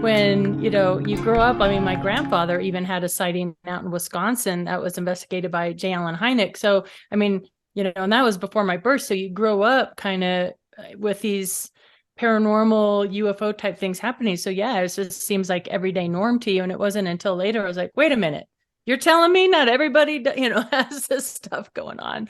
when, you grow up, I mean, my grandfather even had a sighting out in Wisconsin that was investigated by J. Allen Hynek. So, I mean, and that was before my birth. So you grow up kind of with these paranormal UFO type things happening. So yeah, it just seems like everyday norm to you. And it wasn't until later I was like, wait a minute, you're telling me not everybody, has this stuff going on.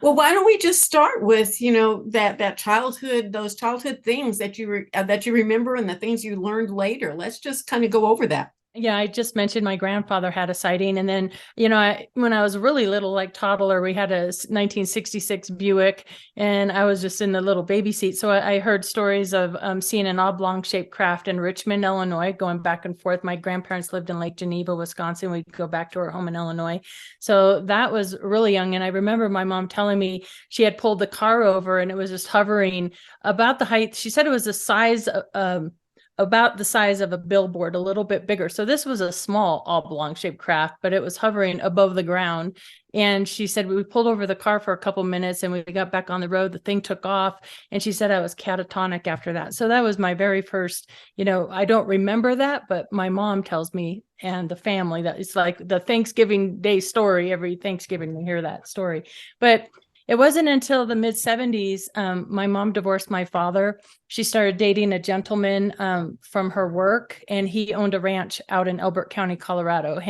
Well, why don't we just start with, that childhood, those childhood things that you remember and the things you learned later. Let's just kind of go over that. Yeah, I just mentioned my grandfather had a sighting. And then, when I was really little, like toddler, we had a 1966 Buick and I was just in the little baby seat. So I heard stories of seeing an oblong shaped craft in Richmond, Illinois, going back and forth. My grandparents lived in Lake Geneva, Wisconsin. We'd go back to our home in Illinois. So that was really young. And I remember my mom telling me she had pulled the car over and it was just hovering about the height. She said it was the size of, about the size of a billboard, a little bit bigger. So this was a small oblong shaped craft, but it was hovering above the ground. And she said, we pulled over the car for a couple minutes and we got back on the road. The thing took off. And she said I was catatonic after that. So that was my very first, I don't remember that, but my mom tells me and the family that it's like the Thanksgiving Day story. Every Thanksgiving we hear that story. But it wasn't until the mid 70s, my mom divorced my father. She started dating a gentleman from her work, and he owned a ranch out in Elbert County, Colorado.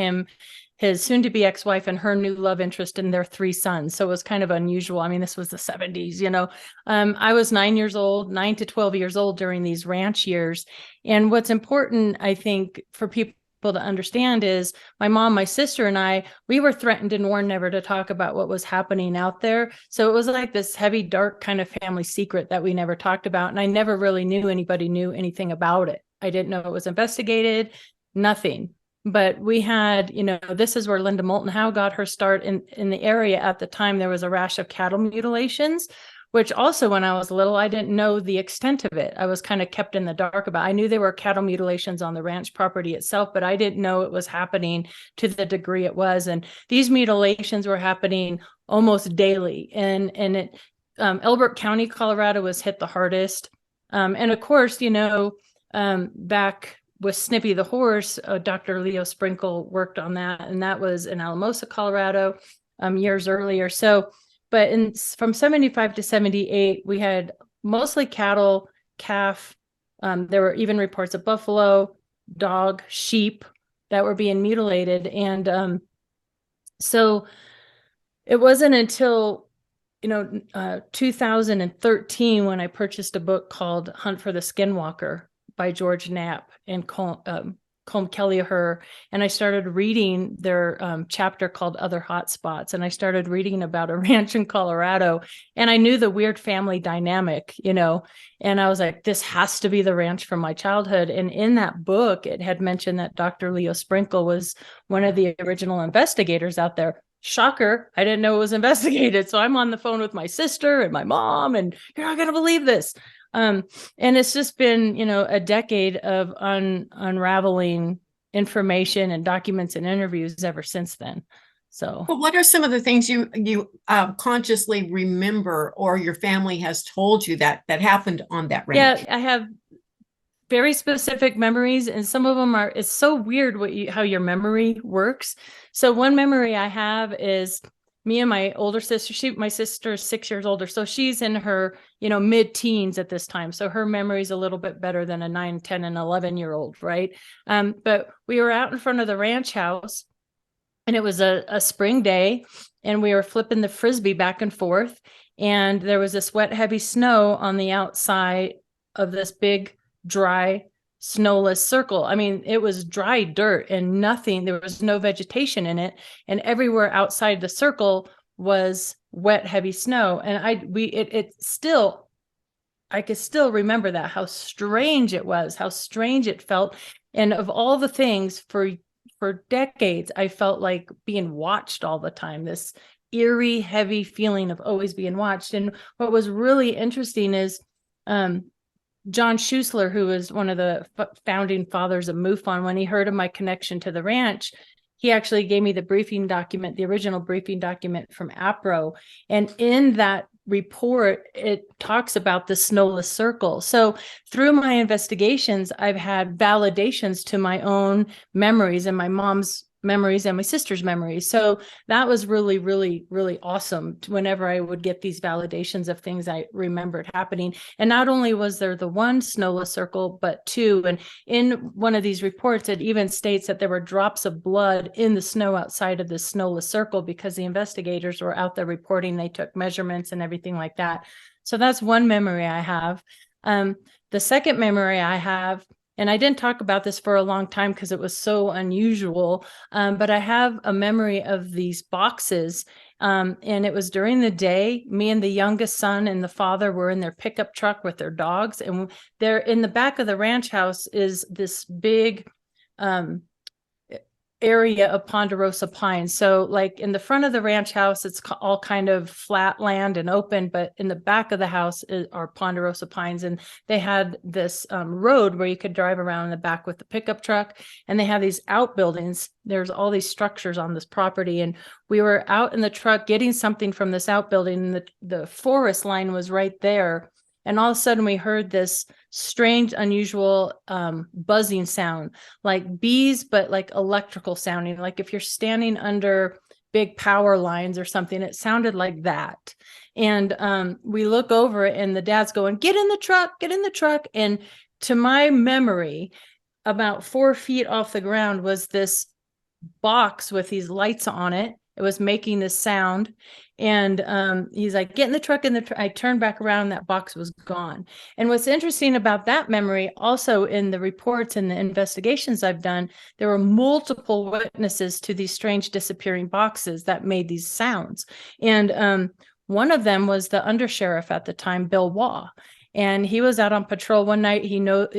His soon-to-be ex-wife, and her new love interest and their 3 sons. So it was kind of unusual. I mean, this was the 70s, I was 9 to 12 years old during these ranch years. And what's important, I think, for people to understand is my mom, my sister, and we were threatened and warned never to talk about what was happening out there. So it was like this heavy, dark kind of family secret that we never talked about. And I never really knew anybody knew anything about it. I didn't know it was investigated, nothing. But we had, this is where Linda Moulton Howe got her start in the area at the time. There was a rash of cattle mutilations, which also when I was little, I didn't know the extent of it. I was kind of kept in the dark about it. I knew there were cattle mutilations on the ranch property itself, but I didn't know it was happening to the degree it was. And these mutilations were happening almost daily. And Elbert County, Colorado was hit the hardest. And of course, back with Snippy the horse, Dr. Leo Sprinkle worked on that. And that was in Alamosa, Colorado, years earlier. So but from 75 to 78, we had mostly cattle, calf. There were even reports of buffalo, dog, sheep that were being mutilated. And so it wasn't until, 2013 when I purchased a book called Hunt for the Skinwalker by George Knapp and Colm Kelleher, and I started reading their chapter called Other Hotspots, and I started reading about a ranch in Colorado, and I knew the weird family dynamic, and I was like, this has to be the ranch from my childhood. And in that book, it had mentioned that Dr. Leo Sprinkle was one of the original investigators out there. Shocker, I didn't know it was investigated. So I'm on the phone with my sister and my mom, and you're not going to believe this. And it's just been, a decade of unraveling information and documents and interviews ever since then. So, well, what are some of the things you consciously remember, or your family has told you that happened on that ranch? Yeah, I have very specific memories, and some of them are. It's so weird how your memory works. So one memory I have is me and my older sister. My sister is 6 years older, so she's in her mid-teens at this time, so her memory is a little bit better than a 9, 10, and 11-year-old, right? But we were out in front of the ranch house, and it was a spring day, and we were flipping the frisbee back and forth, and there was this wet, heavy snow on the outside of this big, dry, snowless circle. I mean, it was dry dirt and nothing. There was no vegetation in it. And everywhere outside the circle was wet, heavy snow. And I could still remember that, how strange it was, how strange it felt. And of all the things for decades, I felt like being watched all the time, this eerie, heavy feeling of always being watched. And what was really interesting is, John Schuessler, who was one of the founding fathers of MUFON, when he heard of my connection to the ranch, he actually gave me the briefing document, the original briefing document from APRO. And in that report, it talks about the snowless circle. So through my investigations, I've had validations to my own memories and my mom's memories and my sister's memories. So that was really, really, really awesome whenever I would get these validations of things I remembered happening. And not only was there the one snowless circle, but two. And in one of these reports, it even states that there were drops of blood in the snow outside of the snowless circle because the investigators were out there reporting, they took measurements and everything like that. So that's one memory I have. The second memory I have, and I didn't talk about this for a long time because it was so unusual, but I have a memory of these boxes. And it was during the day. Me and the youngest son and the father were in their pickup truck with their dogs. And they're in the back of the ranch house is this big area of ponderosa pines. So like in the front of the ranch house, it's all kind of flat land and open, but in the back of the house are ponderosa pines. And they had this road where you could drive around in the back with the pickup truck. And they have these outbuildings. There's all these structures on this property. And we were out in the truck getting something from this outbuilding. And the forest line was right there. And all of a sudden we heard this strange, unusual buzzing sound, like bees, but like electrical sounding. Like if you're standing under big power lines or something, it sounded like that. And we look over and the dad's going, get in the truck, get in the truck. And to my memory, about 4 feet off the ground was this box with these lights on it. It was making this sound. And he's like, get in the truck. I turned back around, that box was gone. And what's interesting about that memory, also in the reports and the investigations I've done, there were multiple witnesses to these strange disappearing boxes that made these sounds. And one of them was the undersheriff at the time, Bill Waugh. And he was out on patrol one night.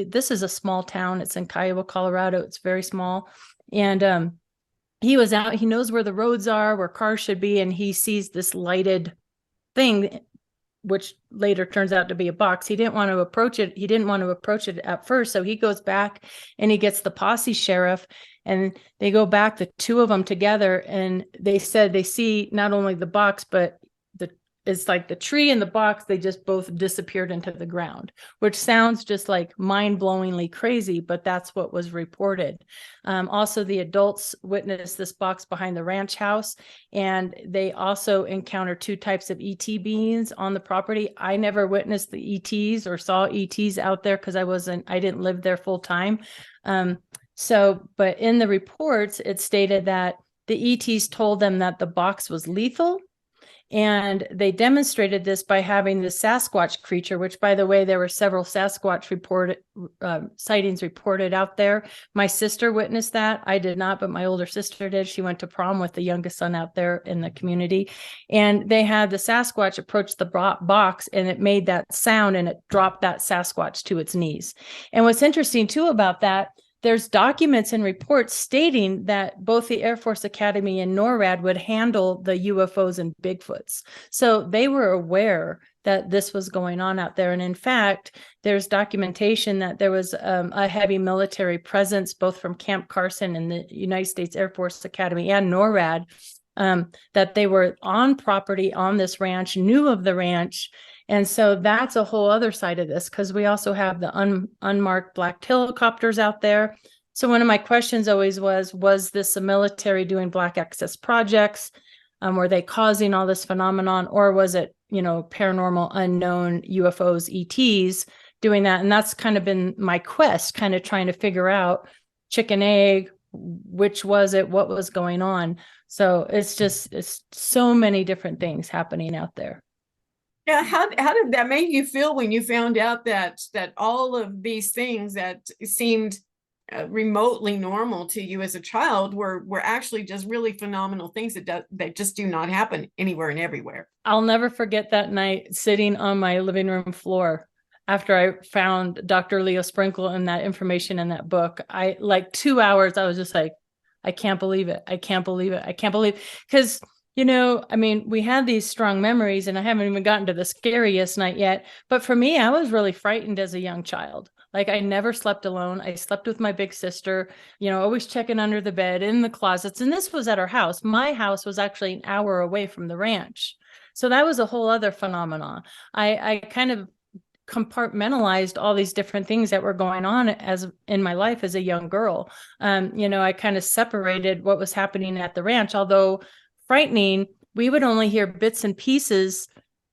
This is a small town. It's in Kiowa, Colorado. It's very small. And he was out, he knows where the roads are, where cars should be, and he sees this lighted thing, which later turns out to be a box. He didn't want to approach it. He didn't want to approach it at first. So he goes back and he gets the posse sheriff, and they go back, the two of them together, and they said they see not only the box, but it's like the tree and the box, they just both disappeared into the ground, which sounds just like mind-blowingly crazy, but that's what was reported. Also, the adults witnessed this box behind the ranch house, and they also encountered 2 types of ET beings on the property. I never witnessed the ETs or saw ETs out there because I didn't live there full time. But in the reports, it stated that the ETs told them that the box was lethal. And they demonstrated this by having the Sasquatch creature, which, by the way, there were several Sasquatch sightings reported out there. My sister witnessed that. I did not, but my older sister did. She went to prom with the youngest son out there in the community. And they had the Sasquatch approach the box, and it made that sound, and it dropped that Sasquatch to its knees. And what's interesting, too, about that, there's documents and reports stating that both the Air Force Academy and NORAD would handle the UFOs and Bigfoots. So they were aware that this was going on out there. And in fact, there's documentation that there was a heavy military presence, both from Camp Carson and the United States Air Force Academy and NORAD, that they were on property on this ranch, knew of the ranch. And so that's a whole other side of this, because we also have the unmarked black helicopters out there. So one of my questions always was this a military doing black access projects? Were they causing all this phenomenon, or was it, paranormal unknown UFOs, ETs doing that? And that's kind of been my quest, kind of trying to figure out chicken egg, which was it, what was going on. So it's so many different things happening out there. Yeah, how did that make you feel when you found out that all of these things that seemed remotely normal to you as a child were actually just really phenomenal things that just do not happen anywhere and everywhere? I'll never forget that night sitting on my living room floor after I found Dr. Leo Sprinkle and that information in that book. I like 2 hours, I was just like, I can't believe it. I can't believe it. I can't believe, because we had these strong memories, and I haven't even gotten to the scariest night yet. But for me, I was really frightened as a young child. Like, I never slept alone. I slept with my big sister, always checking under the bed, in the closets. And this was at our house. My house was actually an hour away from the ranch. So that was a whole other phenomenon. I kind of compartmentalized all these different things that were going on as in my life as a young girl. I kind of separated what was happening at the ranch, although frightening. We would only hear bits and pieces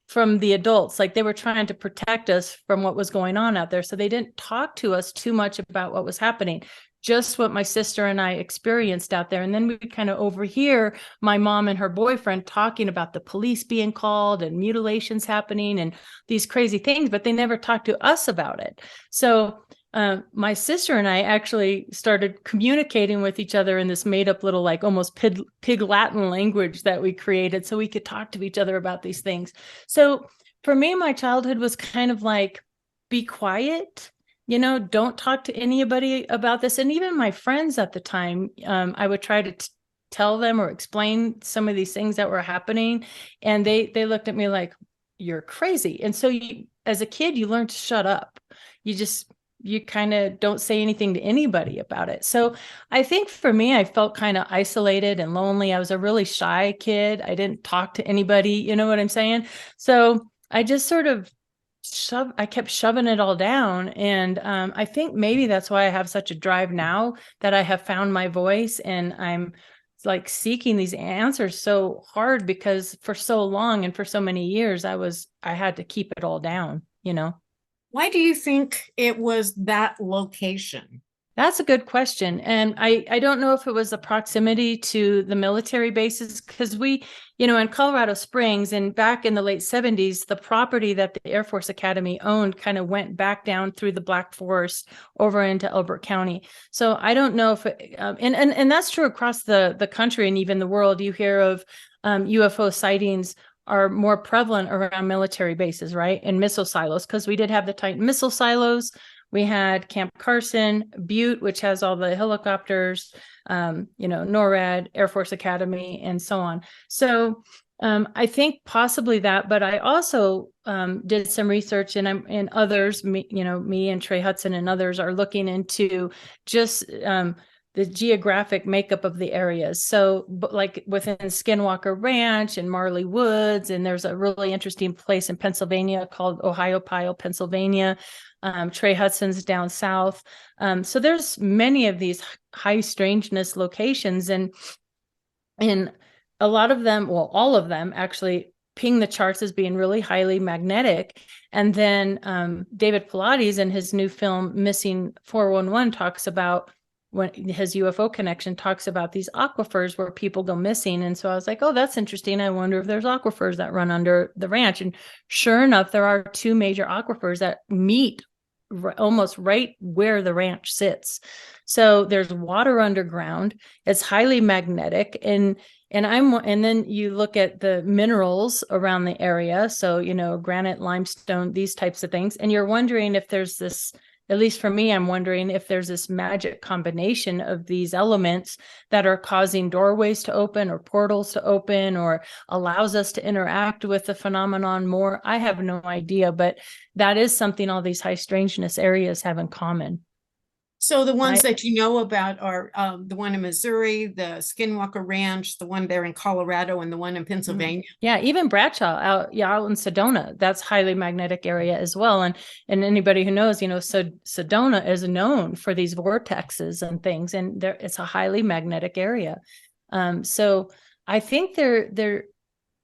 from the adults, like they were trying to protect us from what was going on out there. So they didn't talk to us too much about what was happening, just what my sister and I experienced out there. And then we would kind of overhear my mom and her boyfriend talking about the police being called and mutilations happening and these crazy things, but they never talked to us about it. So my sister and I actually started communicating with each other in this made up little, like almost pig Latin language that we created so we could talk to each other about these things. So for me, my childhood was kind of like, be quiet, don't talk to anybody about this. And even my friends at the time, I would try to tell them or explain some of these things that were happening. And they looked at me like, you're crazy. And so as a kid, you learn to shut up. You kind of don't say anything to anybody about it. So I think for me, I felt kind of isolated and lonely. I was a really shy kid. I didn't talk to anybody, you know what I'm saying? So I just sort of I kept shoving it all down. And I think maybe that's why I have such a drive now, that I have found my voice and I'm like seeking these answers so hard, because for so long and for so many years, I had to keep it all down, Why do you think it was that location? That's a good question. And I don't know if it was the proximity to the military bases, because we, in Colorado Springs and back in the late 70s, the property that the Air Force Academy owned kind of went back down through the Black Forest over into Elbert County. So I don't know if, and that's true across the country and even the world. You hear of UFO sightings are more prevalent around military bases, right? And missile silos, because we did have the Titan missile silos. We had Camp Carson, Butte, which has all the helicopters, NORAD, Air Force Academy, and so on. So I think possibly that, but I also did some research, and others, me and Trey Hudson and others are looking into just the geographic makeup of the areas. So like within Skinwalker Ranch and Marley Woods, and there's a really interesting place in Pennsylvania called Ohiopyle, Pennsylvania. Trey Hudson's down south. So there's many of these high strangeness locations, and a lot of them, well, all of them actually ping the charts as being really highly magnetic. And then David Pilates in his new film Missing 411 talks about, when his UFO connection talks about these aquifers where people go missing. And so I was like, oh, that's interesting. I wonder if there's aquifers that run under the ranch. And sure enough, there are two major aquifers that meet almost right where the ranch sits. So there's water underground. It's highly magnetic. And then you look at the minerals around the area. So, granite, limestone, these types of things. And you're wondering if there's this, at least for me, I'm wondering if there's this magic combination of these elements that are causing doorways to open or portals to open or allows us to interact with the phenomenon more. I have no idea, but that is something all these high strangeness areas have in common. So the ones that you know about are the one in Missouri, the Skinwalker Ranch, the one there in Colorado, and the one in Pennsylvania. Yeah, even Bradshaw out in Sedona, that's highly magnetic area as well. And anybody who knows, Sedona is known for these vortexes and things, and it's a highly magnetic area. So I think they're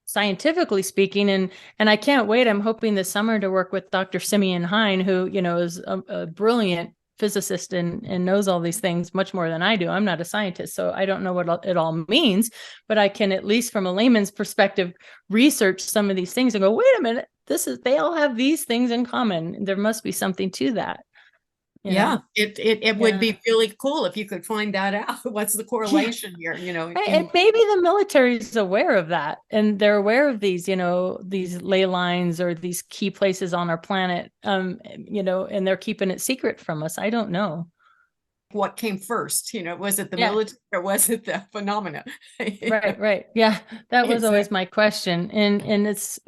scientifically speaking, and I can't wait. I'm hoping this summer to work with Dr. Simeon Hein, who is a brilliant physicist and knows all these things much more than I do. I'm not a scientist, so I don't know what it all means, but I can, at least from a layman's perspective, research some of these things and go, wait a minute, they all have these things in common. There must be something to that. Yeah, it would be really cool if you could find that out. What's the correlation here? And maybe the military is aware of that, and they're aware of these, these ley lines or these key places on our planet, and they're keeping it secret from us. I don't know. What came first? Was it the military or was it the phenomena? Right. Yeah, that was always my question, and it's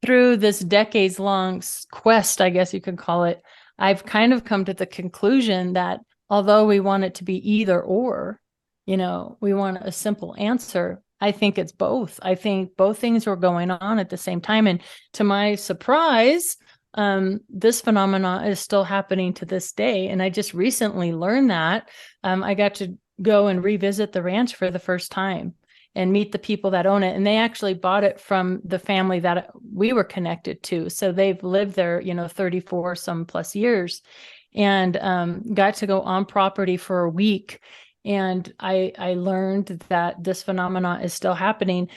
through this decades long quest, I guess you could call it, I've kind of come to the conclusion that although we want it to be either or, we want a simple answer, I think it's both. I think both things were going on at the same time. And to my surprise, this phenomena is still happening to this day. And I just recently learned that. I got to go and revisit the ranch for the first time and meet the people that own it. And they actually bought it from the family that we were connected to. So they've lived there, 34 some plus years, and got to go on property for a week. And I learned that this phenomena is still happening,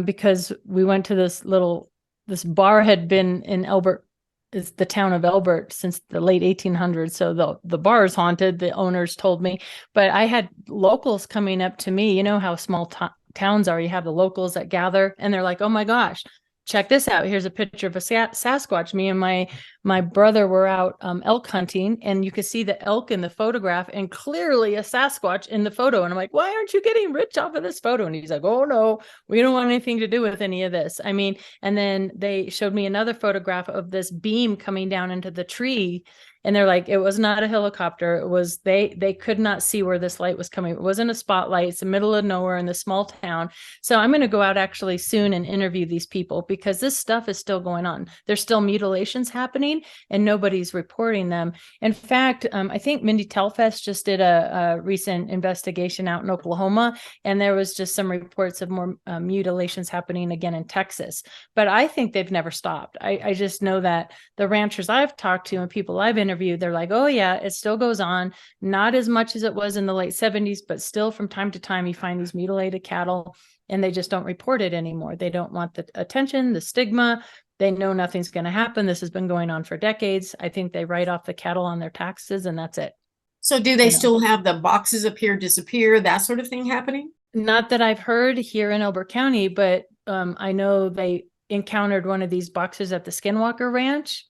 because we went to this bar had been in Elbert, is the town of Elbert, since the late 1800s. So the bar is haunted, the owners told me. But I had locals coming up to me. You know how small towns are. You have the locals that gather, and they're like, oh my gosh, check this out. Here's a picture of a Sasquatch. Me and my brother were out elk hunting, and you could see the elk in the photograph and clearly a Sasquatch in the photo. And I'm like, why aren't you getting rich off of this photo? And he's like, oh no, we don't want anything to do with any of this. I mean, and then they showed me another photograph of this beam coming down into the tree. And they're like, it was not a helicopter. It was, they could not see where this light was coming. It wasn't a spotlight. It's the middle of nowhere in the small town. So I'm going to go out actually soon and interview these people, because this stuff is still going on. There's still mutilations happening and nobody's reporting them. In fact, I think Mindy Telfest just did a recent investigation out in Oklahoma, and there was just some reports of more mutilations happening again in Texas. But I think they've never stopped. I just know that the ranchers I've talked to and people I've interviewed, they're like, oh yeah, it still goes on. Not as much as it was in the late 70s, but still from time to time you find these mutilated cattle, and they just don't report it anymore. They don't want the attention, the stigma. They know nothing's going to happen. This has been going on for decades. I think they write off the cattle on their taxes, and that's it. So do they still have the boxes appear, disappear, that sort of thing happening? Not that I've heard here in Elbert County, but I know they encountered one of these boxes at the Skinwalker Ranch.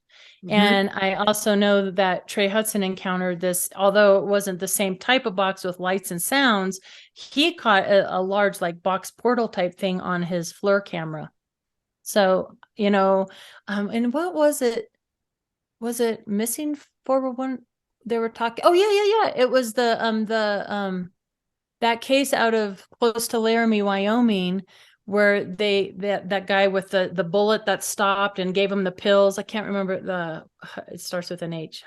And I also know that Trey Hudson encountered this, although it wasn't the same type of box with lights and sounds. He caught a large like box portal type thing on his FLIR camera. So, and what was it? Was it missing 411? They were talking. Oh yeah. It was that case out of close to Laramie, Wyoming, where that guy with the bullet that stopped and gave him the pills. I can't remember it starts with an H.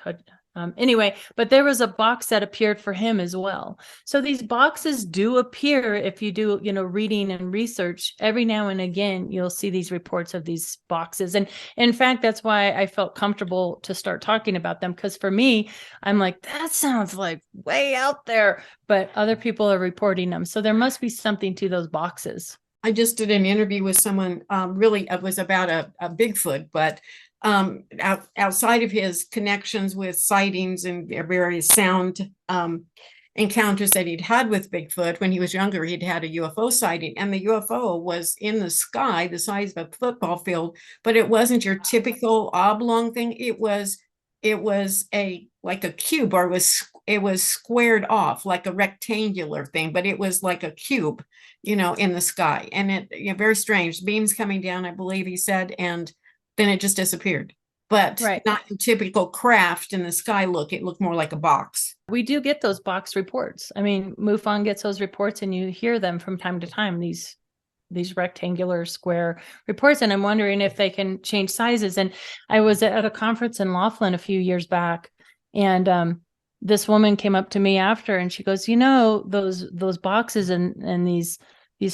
Anyway, but there was a box that appeared for him as well. So these boxes do appear if you do, reading and research. Every now and again, you'll see these reports of these boxes. And in fact, that's why I felt comfortable to start talking about them. Because for me, I'm like, that sounds like way out there, but other people are reporting them. So there must be something to those boxes. I just did an interview with someone, really, it was about a Bigfoot, but outside of his connections with sightings and various sound encounters that he'd had with Bigfoot when he was younger, he'd had a UFO sighting, and the UFO was in the sky, the size of a football field, but it wasn't your typical oblong thing. It was like a cube, or it was squared off like a rectangular thing, but it was like a cube, in the sky. And it, very strange beams coming down, I believe he said, and then it just disappeared. But right. Not the typical craft in the sky look. It looked more like a box. We do get those box reports. I mean, MUFON gets those reports, and you hear them from time to time, these rectangular square reports. And I'm wondering if they can change sizes. And I was at a conference in Laughlin a few years back, and this woman came up to me after, and she goes, those boxes and these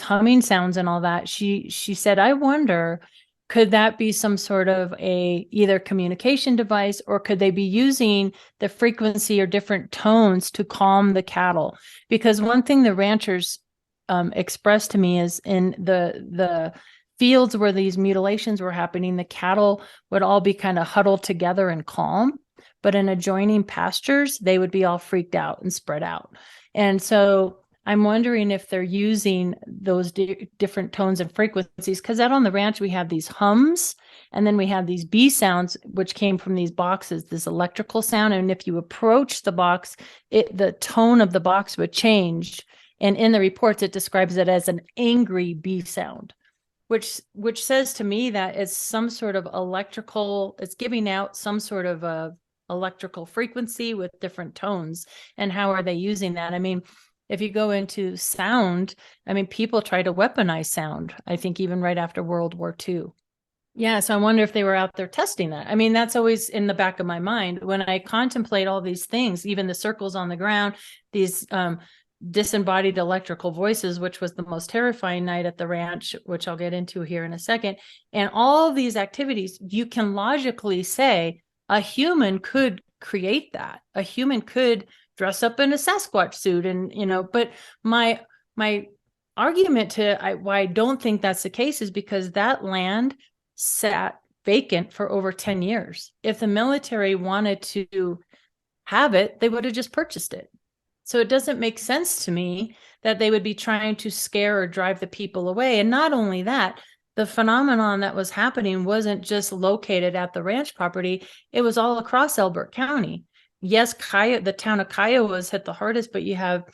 humming sounds and all that. She said, I wonder, could that be some sort of either communication device, or could they be using the frequency or different tones to calm the cattle? Because one thing the ranchers expressed to me is in the fields where these mutilations were happening, the cattle would all be kind of huddled together and calm, but in adjoining pastures, they would be all freaked out and spread out. And so I'm wondering if they're using those different tones and frequencies, because out on the ranch, we have these hums, and then we have these bee sounds, which came from these boxes, this electrical sound. And if you approach the box, the tone of the box would change. And in the reports, it describes it as an angry bee sound, which says to me that it's some sort of electrical, it's giving out some sort of electrical frequency with different tones. And how are they using that? I mean, If you go into sound, I mean, people try to weaponize sound, I think even right after World War II. Yeah, so I wonder if they were out there testing that. I mean, that's always in the back of my mind when I contemplate all these things, even the circles on the ground, these disembodied electrical voices, which was the most terrifying night at the ranch, which I'll get into here in a second. And all these activities, you can logically say a human could create that. A human could dress up in a Sasquatch suit and, but my argument to why I don't think that's the case is because that land sat vacant for over 10 years. If the military wanted to have it, they would have just purchased it. So it doesn't make sense to me that they would be trying to scare or drive the people away. And not only that, the phenomenon that was happening wasn't just located at the ranch property, it was all across Elbert County. Yes, the town of Kiowa was hit the hardest, but you have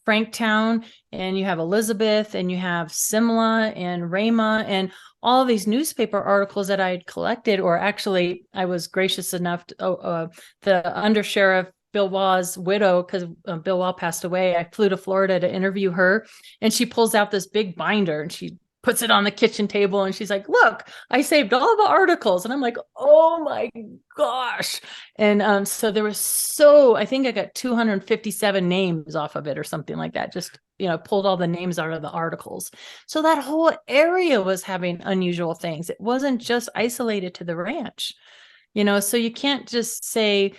Franktown and you have Elizabeth and you have Simla and Rama and all these newspaper articles that I had collected, or actually I was gracious enough to, the undersheriff Bill Waugh's widow, because Bill Waugh passed away, I flew to Florida to interview her, and she pulls out this big binder and she puts it on the kitchen table and she's like, look, I saved all the articles. And I'm like, oh my gosh. And so there was I think I got 257 names off of it or something like that. Just, pulled all the names out of the articles. So that whole area was having unusual things. It wasn't just isolated to the ranch, so you can't just say,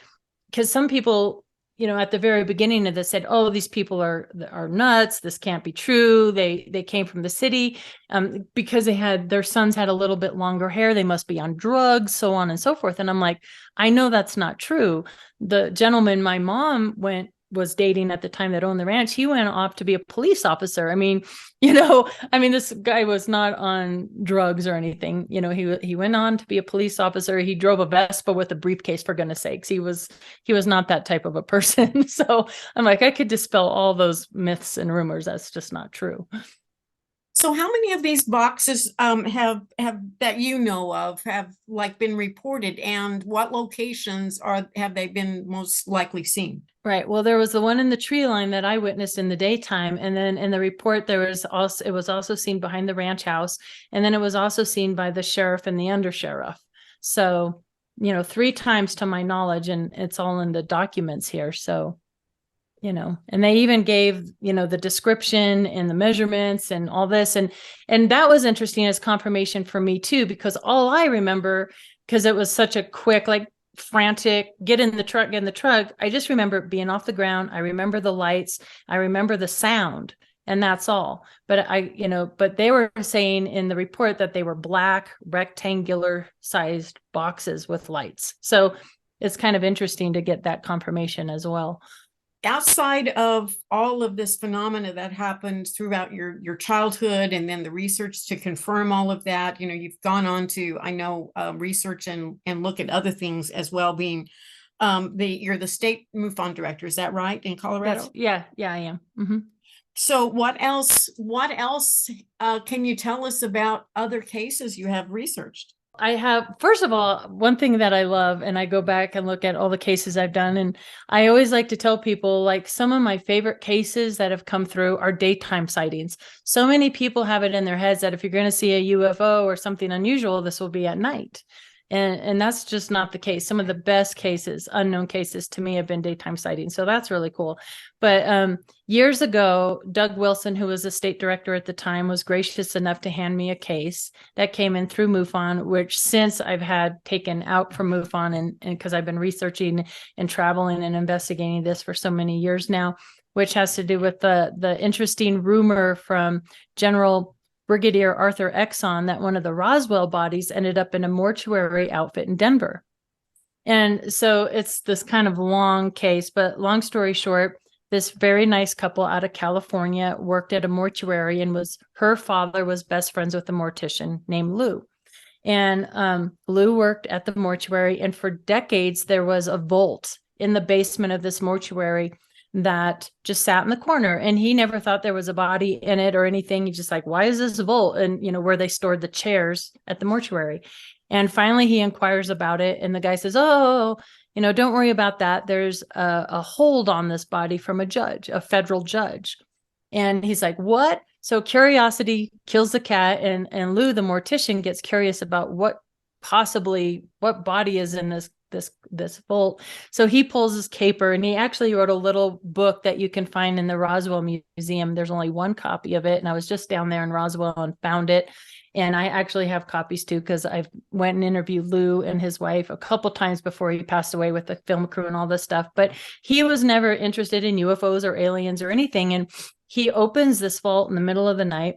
because some people, at the very beginning of this said, oh, these people are nuts. This can't be true. They came from the city because their sons had a little bit longer hair. They must be on drugs, so on and so forth. And I'm like, I know that's not true. The gentleman my mom was dating at the time that owned the ranch, he went off to be a police officer. I mean, this guy was not on drugs or anything. He went on to be a police officer. He drove a Vespa with a briefcase, for goodness sakes. He was not that type of a person. So I'm like, I could dispel all those myths and rumors. That's just not true. So how many of these boxes have that have been reported, and what locations have they been most likely seen? Right. Well, there was the one in the tree line that I witnessed in the daytime. And then in the report, it was also seen behind the ranch house. And then it was also seen by the sheriff and the undersheriff. So, 3 times to my knowledge, and it's all in the documents here. So, and they even gave, the description and the measurements and all this. And that was interesting as confirmation for me too, because all I remember, because it was such a quick, frantic, get in the truck. I just remember being off the ground. I remember the lights. I remember the sound, and that's all. But but they were saying in the report that they were black, rectangular sized boxes with lights. So it's kind of interesting to get that confirmation as well. Outside of all of this phenomena that happened throughout your childhood, and then the research to confirm all of that, you've gone on to, I know, research and look at other things as well, being you're the state MUFON director, is that right, in Colorado? Yeah, I am. Mm-hmm. So what else can you tell us about other cases you have researched? I have, first of all, one thing that I love, and I go back and look at all the cases I've done, and I always like to tell people, some of my favorite cases that have come through are daytime sightings. So many people have it in their heads that if you're going to see a UFO or something unusual, this will be at night. And that's just not the case. Some of the best cases, unknown cases to me, have been daytime sightings. So that's really cool. But years ago, Doug Wilson, who was the state director at the time, was gracious enough to hand me a case that came in through MUFON, which since I've had taken out from MUFON, and because I've been researching and traveling and investigating this for so many years now, which has to do with the interesting rumor from General Brigadier Arthur Exxon that one of the Roswell bodies ended up in a mortuary outfit in Denver. And so it's this kind of long case, but long story short, this very nice couple out of California worked at a mortuary, and her father was best friends with a mortician named Lou. And Lou worked at the mortuary, and for decades there was a vault in the basement of this mortuary that just sat in the corner, and he never thought there was a body in it or anything. He's just like, why is this vault? And where they stored the chairs at the mortuary. And finally he inquires about it, and the guy says, oh, don't worry about that. There's a hold on this body from a federal judge. And he's like, what? So curiosity kills the cat, and Lou, the mortician, gets curious about what body is in this vault. So he pulls his caper, and he actually wrote a little book that you can find in the Roswell Museum. There's only one copy of it, and I was just down there in Roswell and found it. And I actually have copies too, because I've went and interviewed Lou and his wife a couple times before he passed away with the film crew and all this stuff. But he was never interested in UFOs or aliens or anything. And he opens this vault in the middle of the night,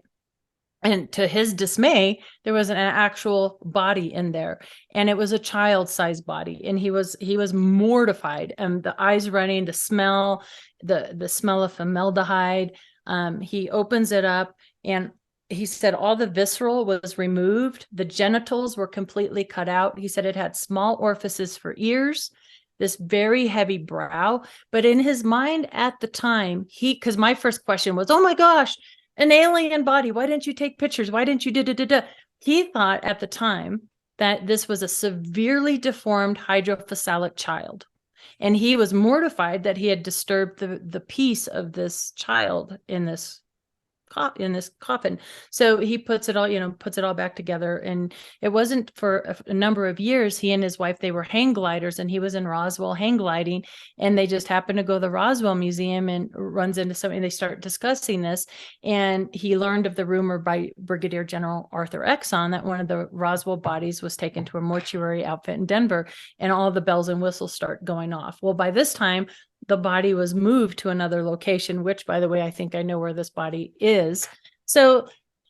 and to his dismay, there was an actual body in there, and it was a child-sized body. And he was mortified, and the eyes running, the smell of formaldehyde. He opens it up, and he said all the visceral was removed. The genitals were completely cut out. He said it had small orifices for ears, this very heavy brow. But in his mind at the time, because my first question was, oh my gosh, an alien body. Why didn't you take pictures? Why didn't you da? He thought at the time that this was a severely deformed hydrocephalic child. And he was mortified that he had disturbed the peace of this child in this coffin. So he puts it all back together. And it wasn't for a number of years. He and his wife, they were hang gliders, and he was in Roswell hang gliding, and they just happened to go to the Roswell Museum and runs into something. They start discussing this, and he learned of the rumor by Brigadier General Arthur Exon that one of the Roswell bodies was taken to a mortuary outfit in Denver, and all the bells and whistles start going off. Well, by this time, the body was moved to another location, which, by the way, I think I know where this body is. So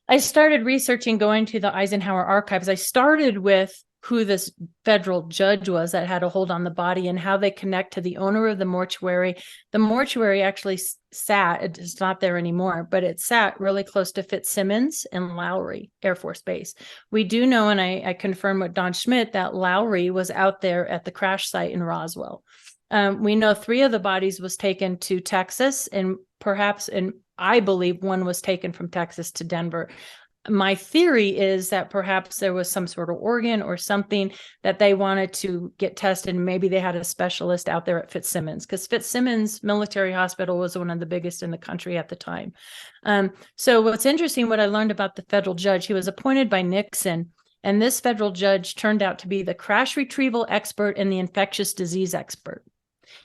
I started researching, going to the Eisenhower archives. I started with who this federal judge was that had a hold on the body and how they connect to the owner of the mortuary. The mortuary actually sat, it's not there anymore, but it sat really close to Fitzsimmons and Lowry Air Force Base. We do know, and I confirmed with Don Schmidt, that Lowry was out there at the crash site in Roswell. We know 3 of the bodies was taken to Texas, and I believe one was taken from Texas to Denver. My theory is that perhaps there was some sort of organ or something that they wanted to get tested. Maybe they had a specialist out there at Fitzsimmons, because Fitzsimmons Military Hospital was one of the biggest in the country at the time. So what's interesting, what I learned about the federal judge, he was appointed by Nixon. And this federal judge turned out to be the crash retrieval expert and the infectious disease expert.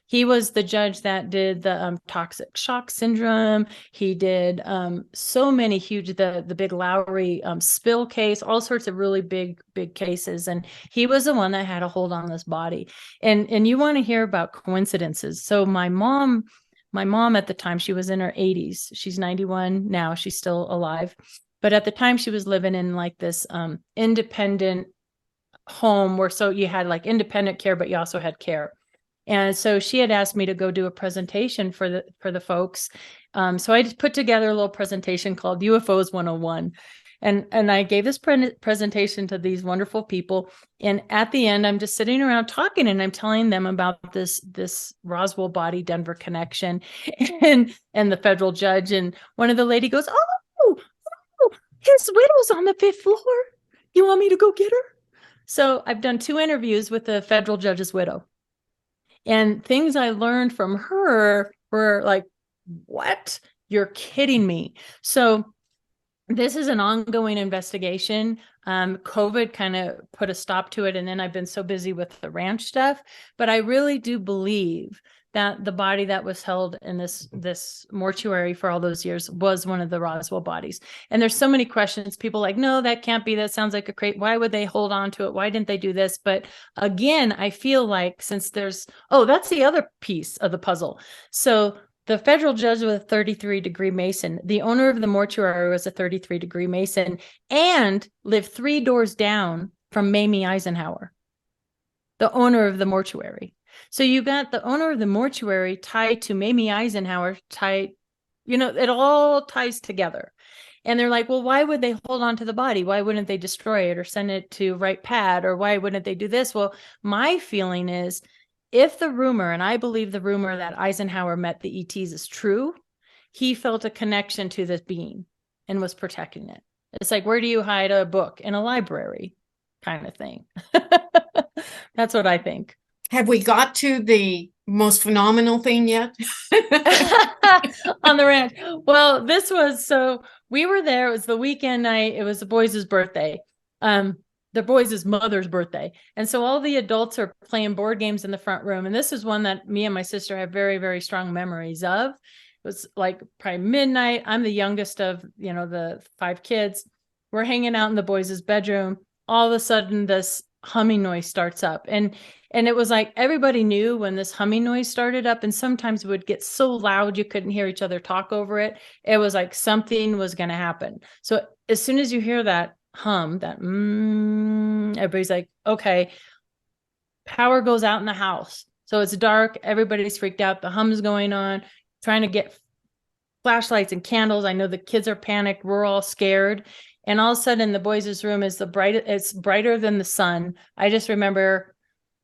He was the judge that did the toxic shock syndrome. He did so many huge, the big Lowry spill case, all sorts of really big cases. And he was the one that had a hold on this body. And you want to hear about coincidences. So my mom at the time, she was in her 80s. She's 91 now. She's still alive. But at the time, she was living in like this independent home where, so you had like independent care, but you also had care. And so she had asked me to go do a presentation for the folks. So I just put together a little presentation called UFOs 101. And I gave this presentation to these wonderful people. And at the end, I'm just sitting around talking, and I'm telling them about this Roswell body Denver connection and the federal judge. And one of the lady goes, oh, his widow's on the 5th floor. You want me to go get her? So I've done 2 interviews with the federal judge's widow. And things I learned from her were like, what? You're kidding me. So this is an ongoing investigation. COVID kind of put a stop to it. And then I've been so busy with the ranch stuff. But I really do believe that the body that was held in this mortuary for all those years was one of the Roswell bodies. And there's so many questions. People like, no, that can't be. That sounds like a crate. Why would they hold on to it? Why didn't they do this? But again, I feel like since that's the other piece of the puzzle. So the federal judge was a 33-degree Mason. The owner of the mortuary was a 33-degree Mason and lived 3 doors down from Mamie Eisenhower, the owner of the mortuary. So you got the owner of the mortuary tied to Mamie Eisenhower, it all ties together. And they're like, well, why would they hold on to the body? Why wouldn't they destroy it or send it to Wright Pat? Or why wouldn't they do this? Well, my feeling is, if the rumor, and I believe the rumor that Eisenhower met the ETs is true, he felt a connection to this being and was protecting it. It's like, where do you hide a book? In a library kind of thing. That's what I think. Have we got to the Most phenomenal thing yet? On the ranch. Well, this was, so we were there. It was the weekend night. It was the boys' birthday. The boys' mother's birthday. And so all the adults are playing board games in the front room. And this is one that me and my sister have very, very strong memories of. It was like probably midnight. I'm the youngest of, the 5 kids. We're hanging out in the boys' bedroom. All of a sudden, this humming noise starts up. And it was like everybody knew when this humming noise started up, and sometimes it would get so loud you couldn't hear each other talk over it. It was like something was going to happen. So as soon as you hear that hum, that everybody's like, okay, power goes out in the house. So it's dark. Everybody's freaked out. The hum's going on, trying to get flashlights and candles. I know the kids are panicked. We're all scared. And all of a sudden the boys' room is it's brighter than the sun. I just remember,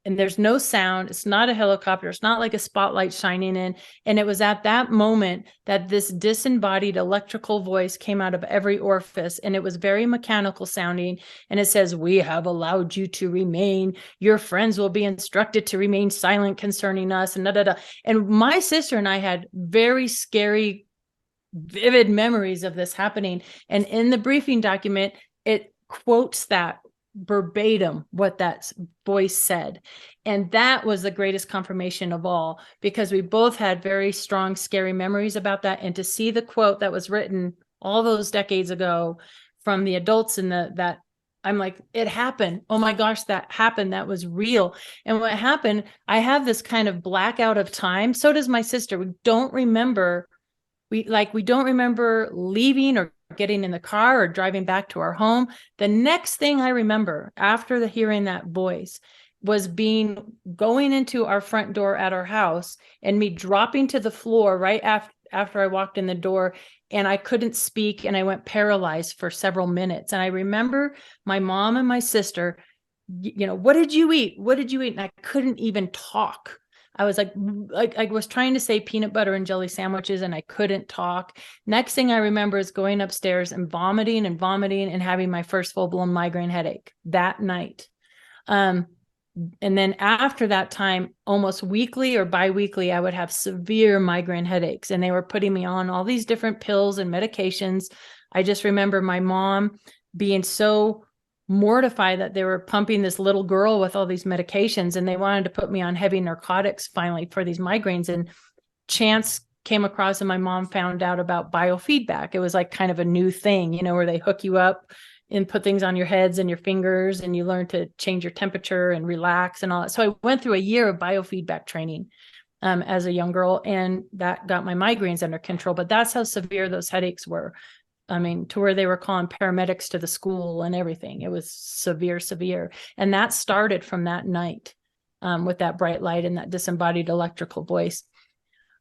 and there's no sound. It's not a helicopter. It's not like a spotlight shining in. And it was at that moment that this disembodied electrical voice came out of every orifice. And it was very mechanical sounding. And it says, "We have allowed you to remain. Your friends will be instructed to remain silent concerning us." And da, da, da. And my sister and I had very scary, vivid memories of this happening. And in the briefing document, it quotes that verbatim, what that voice said. And that was the greatest confirmation of all, because we both had very strong, scary memories about that. And to see the quote that was written all those decades ago from the adults in that, I'm like, it happened. Oh my gosh, that happened. That was real. And what happened, I have this kind of blackout of time. So does my sister. We don't remember leaving or getting in the car or driving back to our home. The next thing I remember after hearing that voice was going into our front door at our house and me dropping to the floor right after I walked in the door, and I couldn't speak and I went paralyzed for several minutes. And I remember my mom and my sister, "What did you eat? What did you eat?" And I couldn't even talk. I was like I was trying to say peanut butter and jelly sandwiches and I couldn't talk. Next thing I remember is going upstairs and vomiting and having my first full-blown migraine headache that night. And then after that time, almost weekly or bi-weekly, I would have severe migraine headaches, and they were putting me on all these different pills and medications. I just remember my mom being so mortified that they were pumping this little girl with all these medications, and they wanted to put me on heavy narcotics finally for these migraines. And chance came across, and my mom found out about biofeedback. It was like kind of a new thing, where they hook you up and put things on your heads and your fingers, and you learn to change your temperature and relax and all that. So I went through a year of biofeedback training as a young girl, and that got my migraines under control. But that's how severe those headaches were. I mean, to where they were calling paramedics to the school and everything. It was severe, severe. And that started from that night with that bright light and that disembodied electrical voice.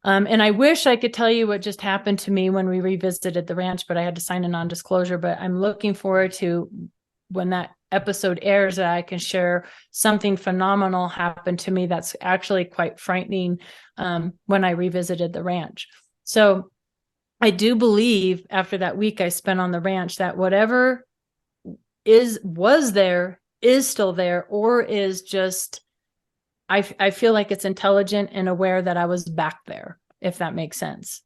And I wish I could tell you what just happened to me when we revisited the ranch, but I had to sign a non-disclosure. But I'm looking forward to when that episode airs that I can share something phenomenal happened to me that's actually quite frightening when I revisited the ranch. So I do believe after that week I spent on the ranch that whatever was there is still there, or is just, I feel like it's intelligent and aware that I was back there, if that makes sense.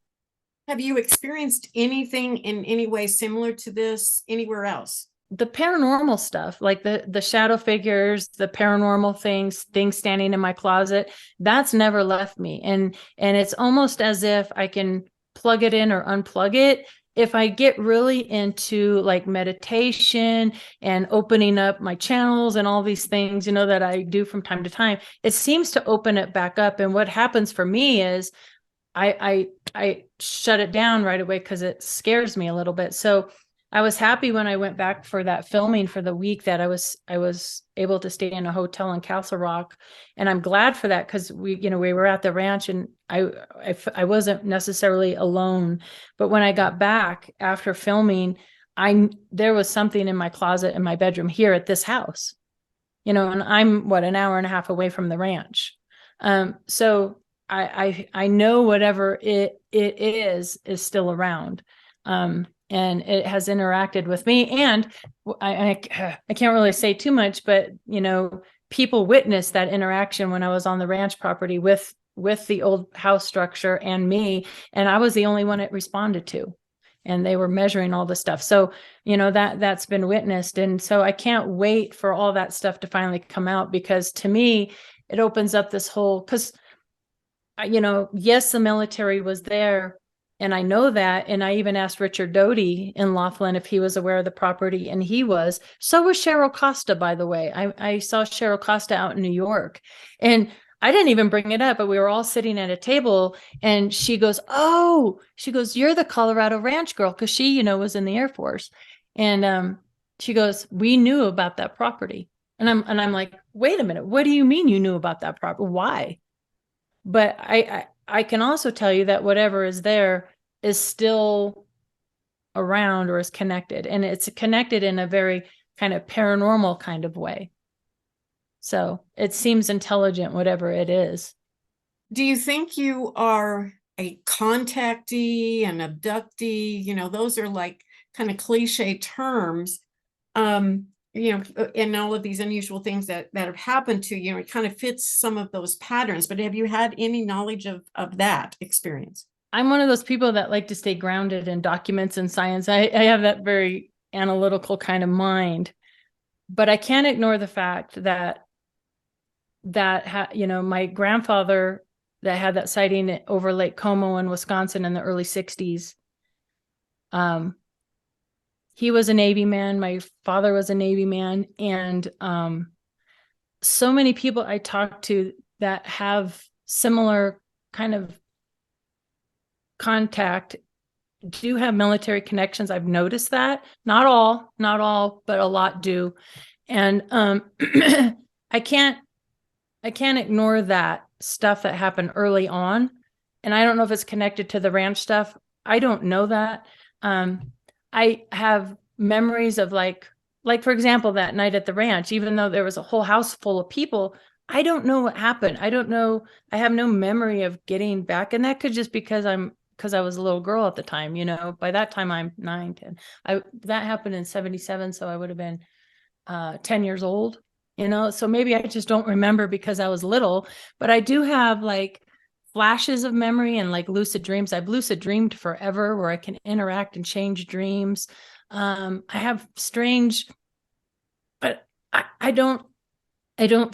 Have you experienced anything in any way similar to this anywhere else? The paranormal stuff, like the shadow figures, the paranormal things standing in my closet, that's never left me. And it's almost as if I can plug it in or unplug it. If I get really into like meditation and opening up my channels and all these things, that I do from time to time, it seems to open it back up. And what happens for me is I shut it down right away because it scares me a little bit. So I was happy when I went back for that filming for the week that I was able to stay in a hotel in Castle Rock, and I'm glad for that because we were at the ranch and I wasn't necessarily alone. But when I got back after filming, there was something in my closet in my bedroom here at this house, and I'm an hour and a half away from the ranch. So I know whatever it is still around. And it has interacted with me, and I can't really say too much, but people witnessed that interaction when I was on the ranch property with with the old house structure and me, and I was the only one it responded to. And they were measuring all the stuff. So, that's been witnessed. And so I can't wait for all that stuff to finally come out, because to me, it opens up this whole, because, yes, the military was there, and I know that. And I even asked Richard Doty in Laughlin if he was aware of the property, and he was. So was Cheryl Costa, by the way. I saw Cheryl Costa out in New York, and I didn't even bring it up, but we were all sitting at a table, and she goes, you're the Colorado Ranch girl. Cause she, was in the Air Force. And, she goes, we knew about that property. And I'm like, wait a minute. What do you mean you knew about that property? Why? But I can also tell you that whatever is there is still around or is connected, and it's connected in a very kind of paranormal kind of way. So it seems intelligent, whatever it is. Do you think you are a contactee, an abductee? Those are like kind of cliche terms. And all of these unusual things that have happened to you, it kind of fits some of those patterns. But have you had any knowledge of that experience? I'm one of those people that like to stay grounded in documents and science. I have that very analytical kind of mind, but I can't ignore the fact that my grandfather that had that sighting over Lake Como in Wisconsin in the early 60s. He was a Navy man. My father was a Navy man. And so many people I talked to that have similar kind of contact do have military connections. I've noticed that. Not all, but a lot do. And I can't ignore that stuff that happened early on. And I don't know if it's connected to the ranch stuff. I don't know that. I have memories of like, for example, that night at the ranch, even though there was a whole house full of people, I don't know what happened. I don't know. I have no memory of getting back. And that could just because I was a little girl at the time, by that time I'm 9, 10. That happened in 77. So I would have been 10 years old, so maybe I just don't remember because I was little, but I do have like flashes of memory and like lucid dreams. I've lucid dreamed forever where I can interact and change dreams. I have strange, but I don't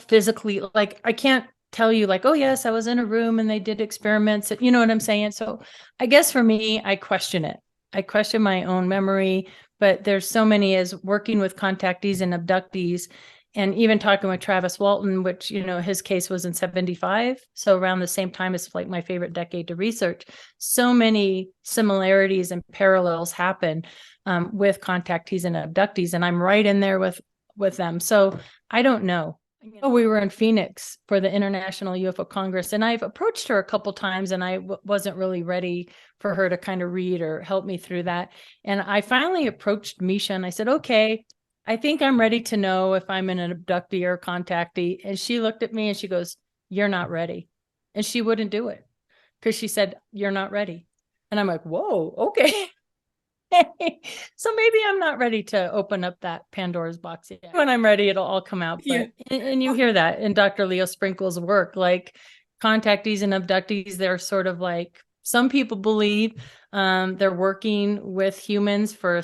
physically, like, I can't tell you like, oh yes, I was in a room and they did experiments. You know what I'm saying? So I guess for me, I question it. I question my own memory, but there's so many as working with contactees and abductees, and even talking with Travis Walton, which, his case was in 75. So around the same time, it's like my favorite decade to research. So many similarities and parallels happen with contactees and abductees. And I'm right in there with them. So I don't know. We were in Phoenix for the International UFO Congress, and I've approached her a couple times, and I wasn't really ready for her to kind of read or help me through that. And I finally approached Misha and I said, okay, I think I'm ready to know if I'm an abductee or contactee. And she looked at me and she goes, you're not ready. And she wouldn't do it because she said, you're not ready. And I'm like, whoa, okay. So maybe I'm not ready to open up that Pandora's box yet. When I'm ready, it'll all come out. But and you hear that in Dr. Leo Sprinkle's work, like contactees and abductees, they're sort of like, some people believe they're working with humans for a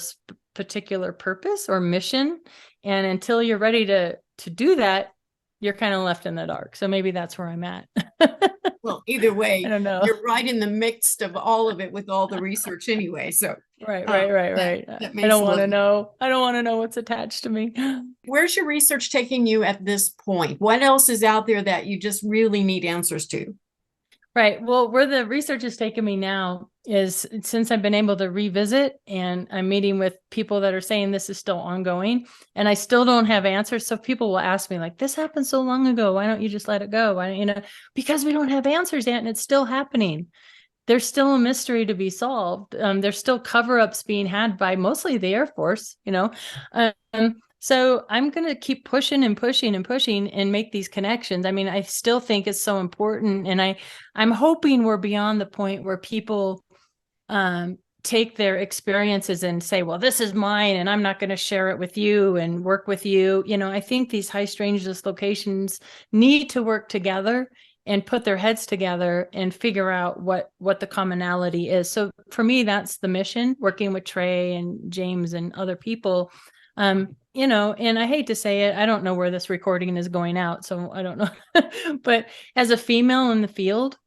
particular purpose or mission. And until you're ready to do that, you're kind of left in the dark. So maybe that's where I'm at. Well, either way, I don't know. You're right in the midst of all of it with all the research anyway. So right. That I don't want to know. I don't want to know what's attached to me. Where's your research taking you at this point? What else is out there that you just really need answers to? Right. Well, where the research is taking me now is since I've been able to revisit, and I'm meeting with people that are saying this is still ongoing and I still don't have answers. So people will ask me like, this happened so long ago. Why don't you just let it go? Why don't because we don't have answers yet and it's still happening. There's still a mystery to be solved. There's still cover-ups being had by mostly the Air Force, So I'm going to keep pushing and pushing and pushing and make these connections. I mean, I still think it's so important. And I'm hoping we're beyond the point where people take their experiences and say, well, this is mine and I'm not going to share it with you and work with you. I think these high strangeness locations need to work together and put their heads together and figure out what the commonality is. So for me, that's the mission, working with Trey and James and other people. You know, and I hate to say it, I don't know where this recording is going out, so I don't know. But as a female in the field,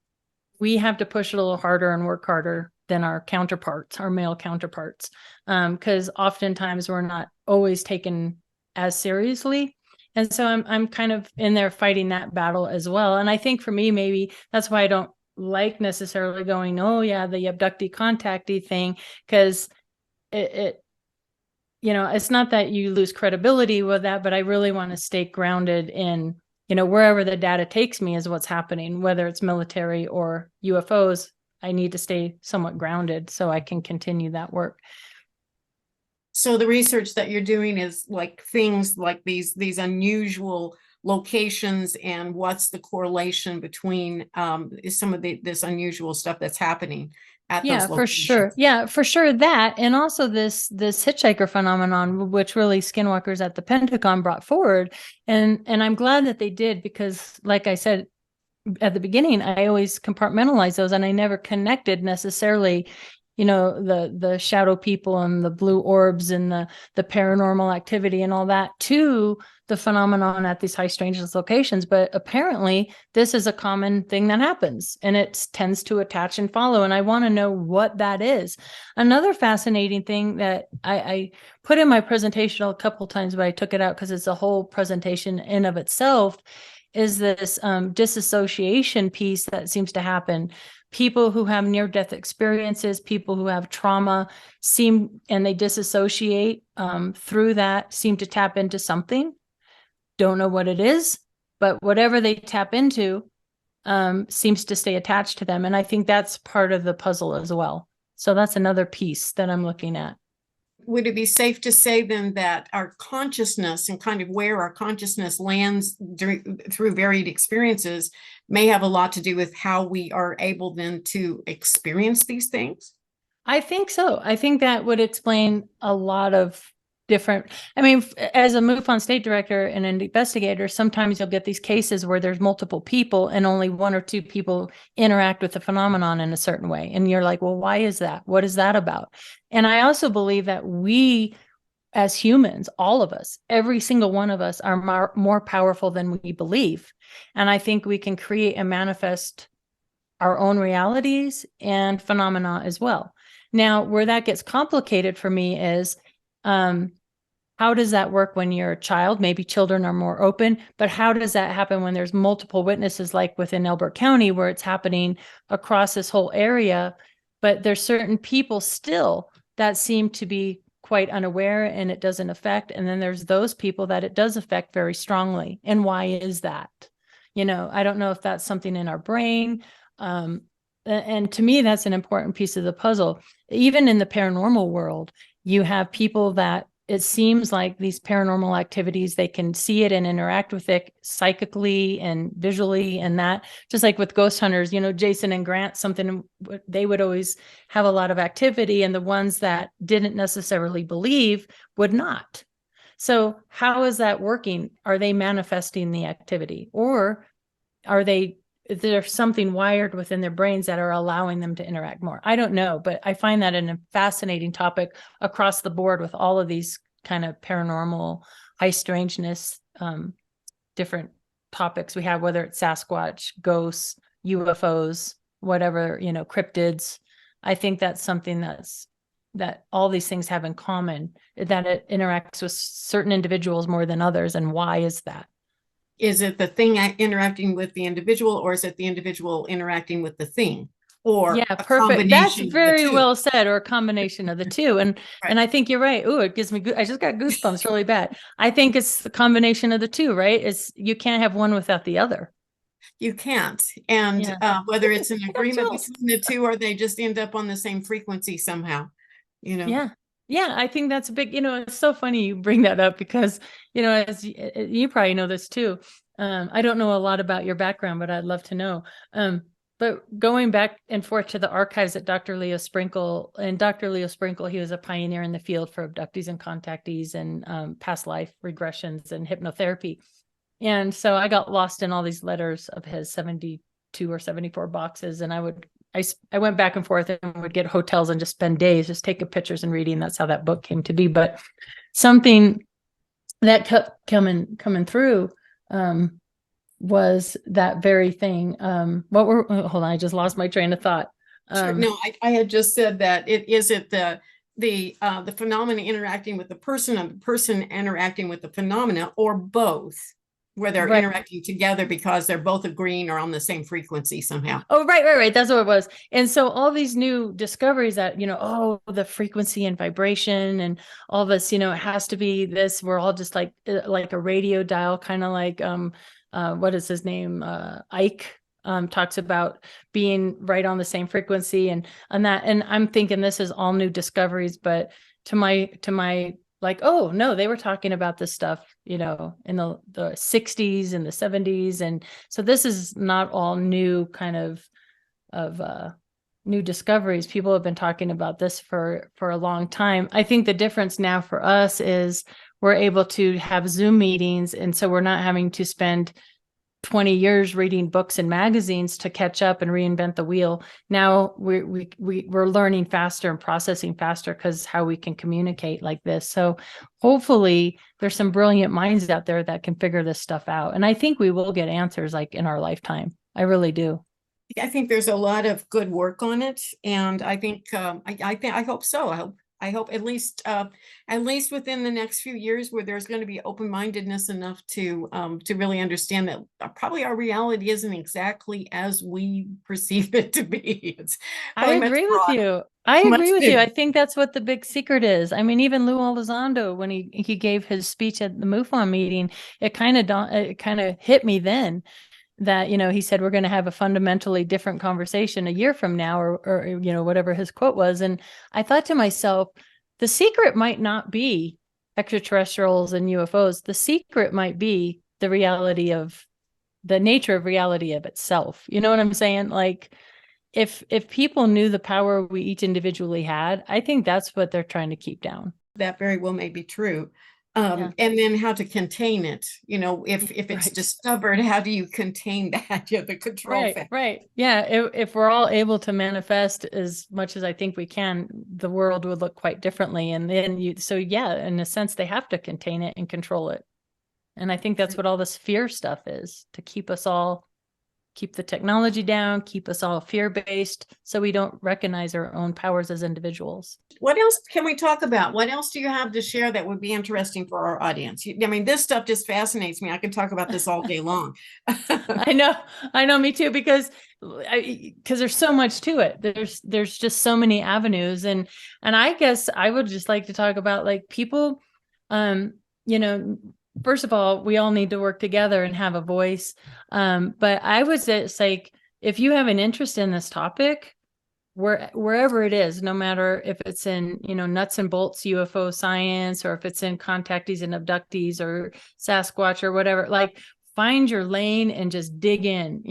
we have to push a little harder and work harder than our counterparts, our male counterparts, because oftentimes we're not always taken as seriously. And so I'm kind of in there fighting that battle as well. And I think for me, maybe that's why I don't like necessarily going, oh yeah, the abductee contactee thing, because it you know, it's not that you lose credibility with that, but I really want to stay grounded in, you know, wherever the data takes me is what's happening, whether it's military or UFOs. I need to stay somewhat grounded so I can continue that work. So the research that you're doing is like things like these unusual locations, and what's the correlation between some of this unusual stuff that's happening at those Yeah, for locations. sure. Yeah, for sure. That, and also this hitchhiker phenomenon, which really Skinwalkers at the Pentagon brought forward. And I'm glad that they did, because like I said at the beginning, I always compartmentalize those, and I never connected necessarily, you know, the shadow people and the blue orbs and the paranormal activity and all that to the phenomenon at these high strangeness locations. But apparently this is a common thing that happens, and it tends to attach and follow. And I want to know what that is. Another fascinating thing that I put in my presentation a couple of times, but I took it out because it's a whole presentation in of itself, is this disassociation piece that seems to happen. People who have near-death experiences, people who have trauma and they disassociate through that, seem to tap into something. Don't know what it is, but whatever they tap into seems to stay attached to them. And I think that's part of the puzzle as well. So that's another piece that I'm looking at. Would it be safe to say then that our consciousness and kind of where our consciousness lands through varied experiences may have a lot to do with how we are able then to experience these things? I think so. I think that would explain a lot of different, I mean, as a MUFON state director and an investigator, sometimes you'll get these cases where there's multiple people and only one or two people interact with the phenomenon in a certain way. And you're like, well, why is that? What is that about? And I also believe that we, as humans, all of us, every single one of us, are more powerful than we believe. And I think we can create and manifest our own realities and phenomena as well. Now, where that gets complicated for me is, how does that work when you're a child? Maybe children are more open, but how does that happen when there's multiple witnesses, like within Elbert County, where it's happening across this whole area, but there's certain people still that seem to be quite unaware and it doesn't affect. And then there's those people that it does affect very strongly. And why is that? You know, I don't know if that's something in our brain. And to me, that's an important piece of the puzzle. Even in the paranormal world, you have people that it seems like these paranormal activities, they can see it and interact with it psychically and visually, and that, just like with ghost hunters, you know, Jason and Grant, something they would always have a lot of activity, and the ones that didn't necessarily believe would not. So how is that working? Are they manifesting the activity, or is there something wired within their brains that are allowing them to interact more? I don't know, but I find that a fascinating topic across the board with all of these kind of paranormal, high strangeness, different topics we have, whether it's Sasquatch, ghosts, UFOs, whatever, you know, cryptids. I think that's something that all these things have in common, that it interacts with certain individuals more than others. And why is that? Is it the thing interacting with the individual, or is it the individual interacting with the thing? Or yeah, a perfect. That's combination of the very two? well said, or a combination of the two. And Right. and I think you're right. Oh, it gives me I just got goosebumps really bad. I think it's the combination of the two, right? It's, you can't have one without the other. You can't. And Yeah. whether it's an I got agreement chills. between the two, or they just end up on the same frequency somehow, you know. Yeah. Yeah, I think that's a big, you know, it's so funny you bring that up, because, you know, as you probably know this too. I don't know a lot about your background, but I'd love to know. But going back and forth to the archives at Dr. Leo Sprinkle, he was a pioneer in the field for abductees and contactees and past life regressions and hypnotherapy. And so I got lost in all these letters of his, 72 or 74 boxes. And I went back and forth and would get hotels and just spend days just taking pictures and reading. That's how that book came to be. But something that kept coming through was that very thing. Hold on, I just lost my train of thought. Sure. No, I had just said that the phenomena interacting with the person and the person interacting with the phenomena, or both, where they're interacting together because they're both agreeing or on the same frequency somehow. Oh, right. That's what it was. And so all these new discoveries that, the frequency and vibration and all this, it has to be this, we're all just like a radio dial, kind of like, what is his name? Ike talks about being right on the same frequency and that. And I'm thinking this is all new discoveries, but to my like, oh no, they were talking about this stuff, in the 60s and the 70s. And so this is not all new kind of new discoveries. People have been talking about this for a long time. I think the difference now for us is we're able to have Zoom meetings. And so we're not having to spend 20 years reading books and magazines to catch up and reinvent the wheel. Now we're learning faster and processing faster because how we can communicate like this. So hopefully there's some brilliant minds out there that can figure this stuff out. And I think we will get answers like in our lifetime. I really do. I think there's a lot of good work on it. And I think, I hope so. I hope at least within the next few years, where there's going to be open-mindedness enough to really understand that probably our reality isn't exactly as we perceive it to be. I agree with you. I think that's what the big secret is. I mean, even Lou Elizondo, when he gave his speech at the MUFON meeting, it kind of hit me then that, he said, we're going to have a fundamentally different conversation a year from now, or whatever his quote was. And I thought to myself, the secret might not be extraterrestrials and UFOs. The secret might be the nature of reality of itself. You know what I'm saying? Like, if people knew the power we each individually had, I think that's what they're trying to keep down. That very well may be true. And then how to contain it, if it's discovered, how do you contain that? The control factor. Right. Yeah. If we're all able to manifest as much as I think we can, the world would look quite differently. And then in a sense, they have to contain it and control it. And I think that's what all this fear stuff is, to keep the technology down, keep us all fear-based, so we don't recognize our own powers as individuals. What else can we talk about? What else do you have to share that would be interesting for our audience? I mean, this stuff just fascinates me. I could talk about this all day long. I know, me too, because there's so much to it. There's just so many avenues. And I guess I would just like to talk about, like, people, first of all, we all need to work together and have a voice. But I would say it's like, if you have an interest in this topic, wherever it is, no matter if it's in, nuts and bolts UFO science, or if it's in contactees and abductees or Sasquatch or whatever, like, find your lane and just dig in,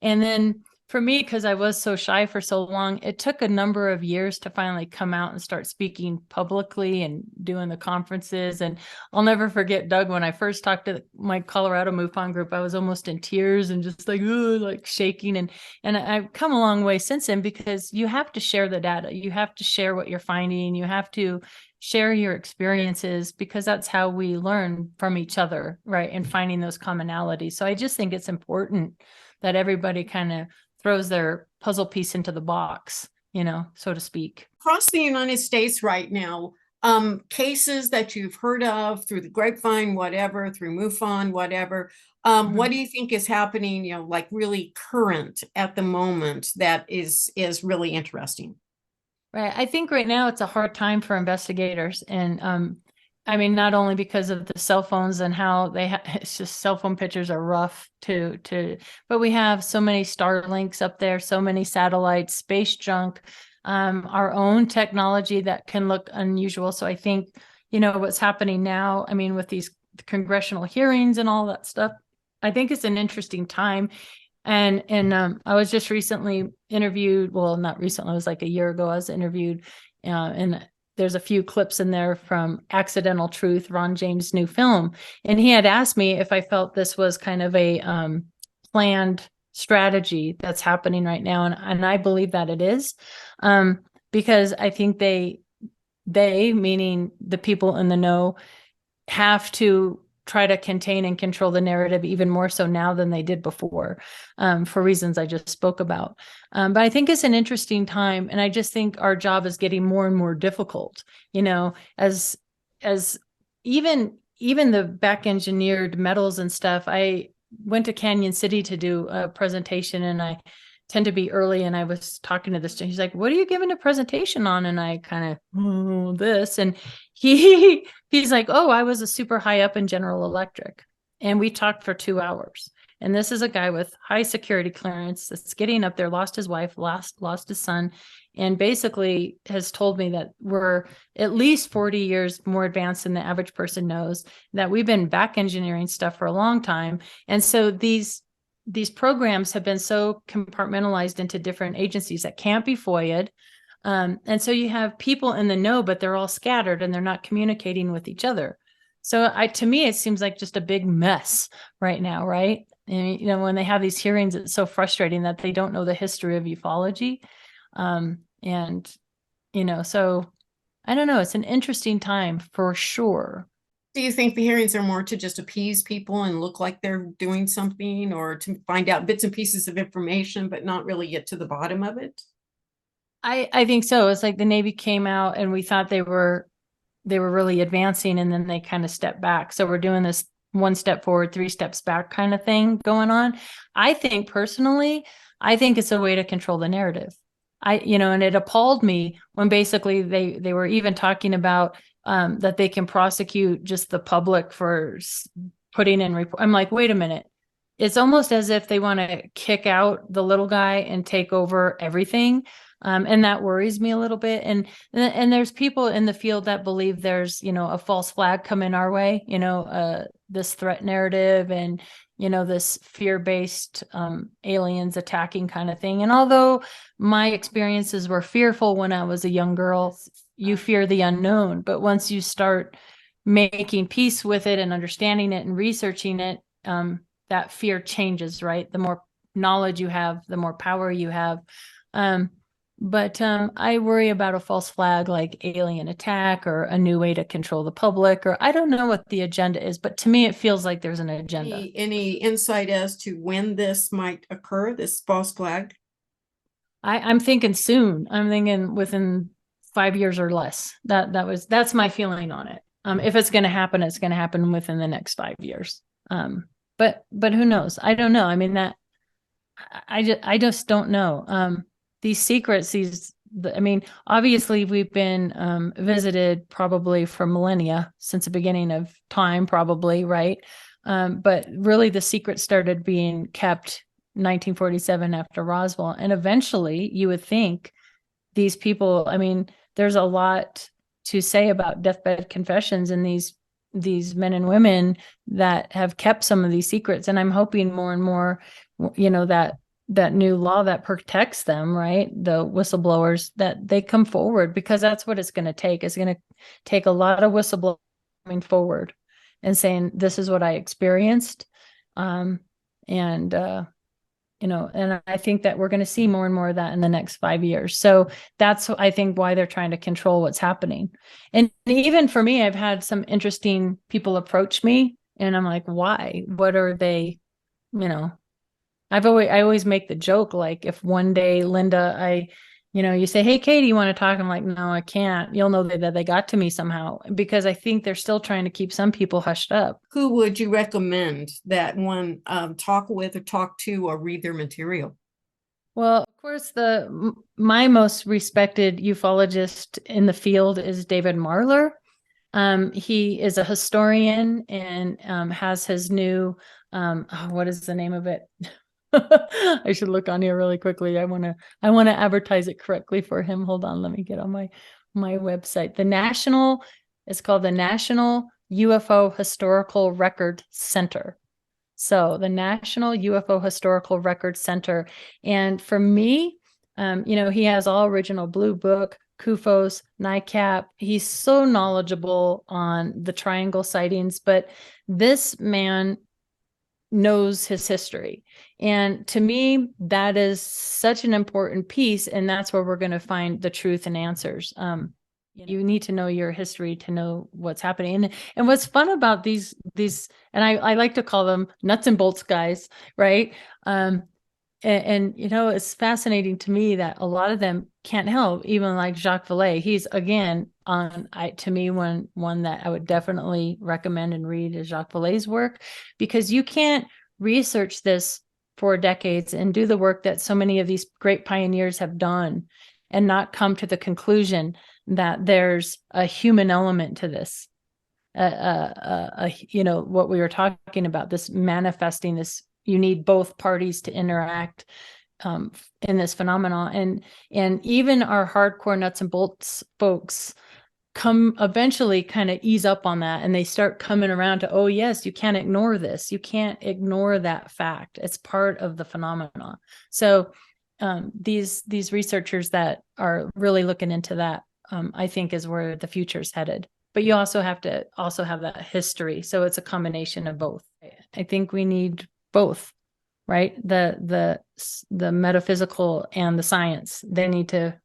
and then for me, because I was so shy for so long, it took a number of years to finally come out and start speaking publicly and doing the conferences. And I'll never forget, Doug, when I first talked to my Colorado MUFON group, I was almost in tears and just like shaking. And I've come a long way since then, because you have to share the data. You have to share what you're finding. You have to share your experiences, because that's how we learn from each other, right? And finding those commonalities. So I just think it's important that everybody kind of throws their puzzle piece into the box, so to speak. Across the United States right now, cases that you've heard of through the grapevine, whatever, through MUFON, whatever, what do you think is happening, like really current at the moment that is really interesting? Right. I think right now it's a hard time for investigators. And I mean, not only because of the cell phones and how it's just cell phone pictures are rough but we have so many Starlinks up there, so many satellites, space junk, our own technology that can look unusual. So I think, what's happening now, I mean, with these congressional hearings and all that stuff, I think it's an interesting time. And I was just recently interviewed, well, not recently, it was like a year ago, I was interviewed, and there's a few clips in there from Accidental Truth, Ron James' new film. And he had asked me if I felt this was kind of a planned strategy that's happening right now. And I believe that it is, because I think they, meaning the people in the know, have to try to contain and control the narrative even more so now than they did before, for reasons I just spoke about. But I think it's an interesting time, and I just think our job is getting more and more difficult. As even the back engineered metals and stuff. I went to Canyon City to do a presentation, and I tend to be early, and I was talking to this, he's like, what are you giving a presentation on? And I kind of, this, and he's like, oh, I was a super high up in General Electric. And we talked for 2 hours. And this is a guy with high security clearance that's getting up there, lost his wife, lost his son, and basically has told me that we're at least 40 years more advanced than the average person knows, that we've been back engineering stuff for a long time. And so these programs have been so compartmentalized into different agencies that can't be FOIA'd. And so you have people in the know, but they're all scattered and they're not communicating with each other. So to me, it seems like just a big mess right now, right? And, when they have these hearings, it's so frustrating that they don't know the history of ufology. So I don't know. It's an interesting time for sure. Do you think the hearings are more to just appease people and look like they're doing something, or to find out bits and pieces of information, but not really get to the bottom of it? I think so. It's like the Navy came out and we thought they were really advancing, and then they kind of stepped back. So we're doing this 1 step forward, 3 steps back kind of thing going on. I think personally, it's a way to control the narrative. And it appalled me when basically they were even talking about that they can prosecute just the public for putting in report. I'm like, wait a minute. It's almost as if they want to kick out the little guy and take over everything. And that worries me a little bit. And there's people in the field that believe there's, a false flag coming our way, this threat narrative and, this fear-based aliens attacking kind of thing. And although my experiences were fearful when I was a young girl, you fear the unknown. But once you start making peace with it and understanding it and researching it, that fear changes, right? The more knowledge you have, the more power you have. But I worry about a false flag like alien attack or a new way to control the public, or I don't know what the agenda is, but to me, it feels like there's an agenda. Any insight as to when this might occur, this false flag? I'm thinking soon. I'm thinking within 5 years or less. That's my feeling on it. If it's going to happen, it's going to happen within the next 5 years. But who knows? I don't know. I mean, I just don't know. These secrets, obviously we've been visited probably for millennia, since the beginning of time, probably, right? But really the secret started being kept 1947 after Roswell. And eventually you would think these people, there's a lot to say about deathbed confessions and these men and women that have kept some of these secrets. And I'm hoping more and more, that new law that protects them, right? The whistleblowers, that they come forward, because that's what it's going to take. It's going to take a lot of whistleblowers coming forward and saying, this is what I experienced. And I think that we're going to see more and more of that in the next 5 years. So that's, I think, why they're trying to control what's happening. And even for me, I've had some interesting people approach me, and I'm like, why? What are they, I always make the joke, like, if one day, Linda, you say, hey, Katie, you want to talk? I'm like, no, I can't. You'll know that they got to me somehow, because I think they're still trying to keep some people hushed up. Who would you recommend that one talk with or talk to or read their material? Well, of course, my most respected ufologist in the field is David Marler. He is a historian and has his new, what is the name of it? I should look on here really quickly. I want to advertise it correctly for him. Hold on, let me get on my website. It's called the National UFO Historical Record Center. So the National UFO Historical Record Center. And for me, he has all original Blue Book, CUFOS, NICAP. He's so knowledgeable on the triangle sightings, but this man knows his history. And to me, that is such an important piece. And that's where we're going to find the truth and answers. You need to know your history to know what's happening. And what's fun about these, and I like to call them nuts and bolts guys, right? It's fascinating to me that a lot of them can't help, even like Jacques Vallée. He's again to me one that I would definitely recommend and read is Jacques Vallée's work, because you can't research this for decades and do the work that so many of these great pioneers have done and not come to the conclusion that there's a human element to this. What we were talking about, this manifesting this. You need both parties to interact in this phenomenon, and even our hardcore nuts and bolts folks come eventually kind of ease up on that, and they start coming around to, oh yes, you can't ignore this. You can't ignore that fact. It's part of the phenomenon. So these researchers that are really looking into that, I think, is where the future is headed. But you also have to have that history. So it's a combination of both. I think we need both, right? The metaphysical and the science, they need to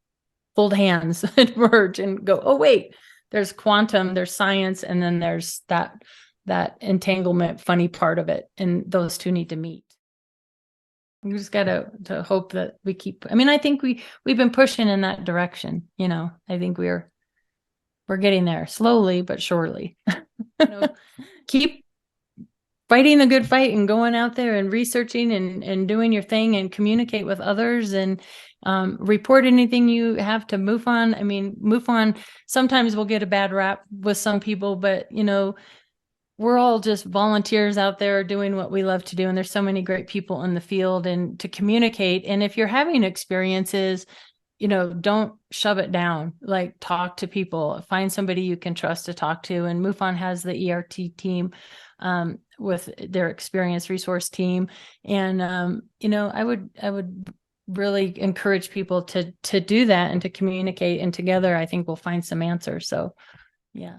hold hands and merge and go, oh wait, there's quantum, there's science, and then there's that entanglement funny part of it, and those two need to meet. We just got to hope that we keep, I think we've been pushing in that direction. I think we're getting there slowly but surely. Keep fighting the good fight and going out there and researching and doing your thing and communicate with others and report anything you have to MUFON. MUFON sometimes will get a bad rap with some people, but we're all just volunteers out there doing what we love to do. And there's so many great people in the field and to communicate. And if you're having experiences, don't shove it down. Like, talk to people, find somebody you can trust to talk to. And MUFON has the ERT team with their experience resource team. And, I would really encourage people to do that and to communicate, and together I think we'll find some answers. So, yeah.